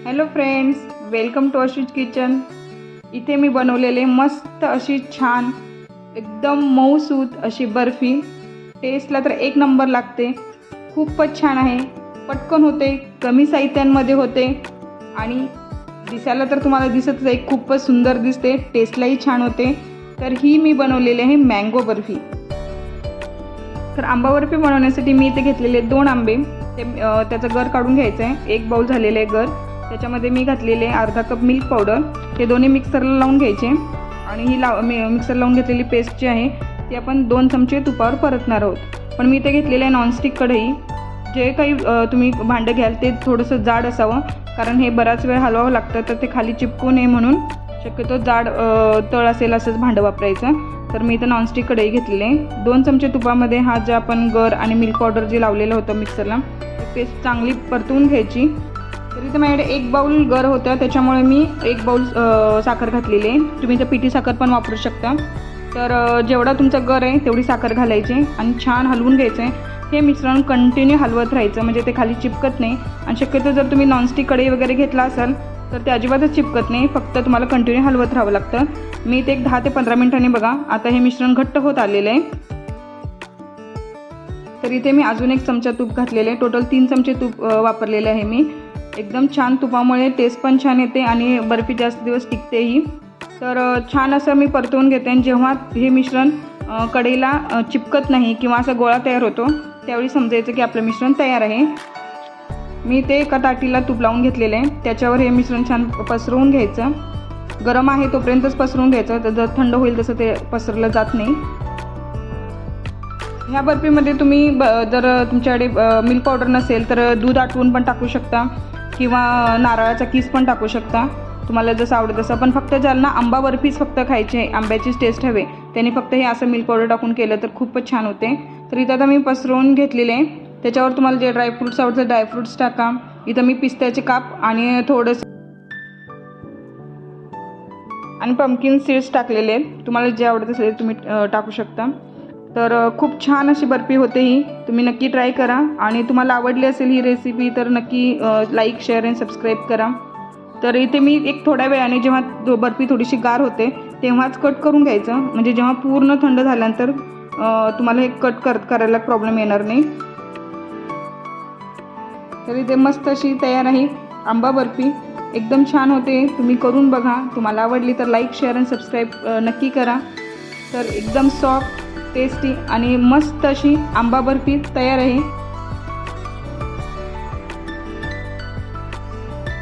Hello friends, welcome to Arshi's kitchen. इथे मी बनवलेले मस्त अशी छान एकदम मऊसूत अशी बर्फी। टेस्टला तर एक नंबर लागते, खूपच छान आहे, पटकन होते, कमी साहित्यांमध्ये होते आणि दिसायला तर तुम्हाला दिसतच आहे खूपच सुंदर दिसते, टेस्टलाही छान होते। तर ही मी बनवलेली आहे मँगो बर्फी। तर आंबा बर्फी बनवण्यासाठी मी इथे घेतलेले 2 आंबे, त्याचं गर काढून घ्यायचं आहे। 1 बाउल झालेलं आहे गर, त्याच्यामध्ये मी घातलेले अर्धा कप मिल्क पावडर, ते दोन्ही मिक्सरला लावून घ्यायचे आणि ही मिक्सर लावून घेतलेली पेस्ट जी आहे ती आपण 2 चमचे तुपावर परतणार आहोत। पण मी इथे घेतलेले नॉनस्टिक कढई, जे काही तुम्ही भांडं घ्याल ते थोडंसं जाड असावं, कारण हे बराच वेळ हलवावं लागतं, तर ते खाली चिपकू नये म्हणून शक्यतो जाड तळ असेल असंच भांडं वापरायचं। तर मी इथं नॉनस्टिक कढई घेतलेली आहे। 2 चमचे तुपामध्ये हा जे आपण गर आणि मिल्क पावडर जे लावलेलं होतं मिक्सरला, ती पेस्ट चांगली परतवून घ्यायची। तर इथे माझ्याकडे 1 बाउल गर होतं, त्याच्यामुळे मी 1 बाउल साखर घातलेली आहे। तुम्ही इथं पिठी साखर पण वापरू शकता। तर जेवढा तुमचा गर आहे तेवढी साखर घालायची आणि छान हलवून घ्यायचं आहे। हे मिश्रण कंटिन्यू हलवत राहायचं, म्हणजे ते खाली चिपकत नाही। आणि शक्यतो जर तुम्ही नॉनस्टिक कढई वगैरे घेतला असाल तर ते अजिबातच चिपकत नाही, फक्त तुम्हाला कंटिन्यू हलवत राहावं लागतं। मी ते 10 ते 15 मिनिटांनी बघा आता हे मिश्रण घट्ट होत आलेलं आहे। तर इथे मी अजून 1 चमचा तूप घातलेलं आहे, टोटल 3 चमचे तूप वापरलेले आहे मी। एकदम छान तुपामुळे टेस्ट पण छान येते आणि बर्फी जास्त दिवस टिकतेही। तर छान असं मी परतवून घेते आणि जेव्हा हे मिश्रण कढईला चिपकत नाही किंवा असा गोळा तयार होतो, त्यावेळी समजायचं की आपलं मिश्रण तयार आहे। मी ते एका ताटीला तूप लावून घेतलेलं आहे, त्याच्यावर हे मिश्रण छान पसरवून घ्यायचं। गरम आहे तोपर्यंतच पसरवून घ्यायचं, तर जर थंड होईल तसं ते पसरलं जात नाही। ह्या बर्फीमध्ये तुम्ही जर तुमच्याकडे मिल्क पावडर नसेल तर दूध आटवून पण टाकू शकता किंवा नारळाचा किस पण टाकू शकता, तुम्हाला जसं आवडेल तसं। पण फक्त ज्यांना आंबा बर्फीच फक्त खायची आहे, आंब्याचीच टेस्ट हवे, त्यांनी फक्त हे असं मिल्क पावडर टाकून केलं तर खूपच छान होते। तर इथं आता मी पसरवून घेतलेले आहे, त्याच्यावर तुम्हाला जे ड्रायफ्रूट्स आवडतं ड्रायफ्रूट्स टाका। इथं मी पिस्त्याचे काप आणि थोडंसं आणि पंपकिन सीड्स टाकलेले आहेत, तुम्हाला जे आवडत असेल तुम्ही टाकू शकता। तर खूप छान अशी बर्फी होते ही, तुम्ही नक्की ट्राय करा। आणि तुम्हाला आवडली असेल ही रेसिपी तर नक्की लाईक, शेअर आणि सबस्क्राईब करा। तर इथे मी एक थोड्या वेळाने जेव्हा बर्फी थोडीशी गार होते तेव्हाच कट करून घ्यायचं, म्हणजे जेव्हा पूर्ण थंड झाल्यानंतर तुम्हाला हे कट करायला प्रॉब्लेम येणार नाही। तर इथे मस्त अशी तयार आहे आंबा बर्फी, एकदम छान होते, तुम्ही करून बघा। तुम्हाला आवडली तर लाईक, शेअर आणि सबस्क्राईब नक्की करा। तर एकदम सॉफ्ट, टेस्टी आणि मस्त अशी आंबा बर्फी तयार आहे।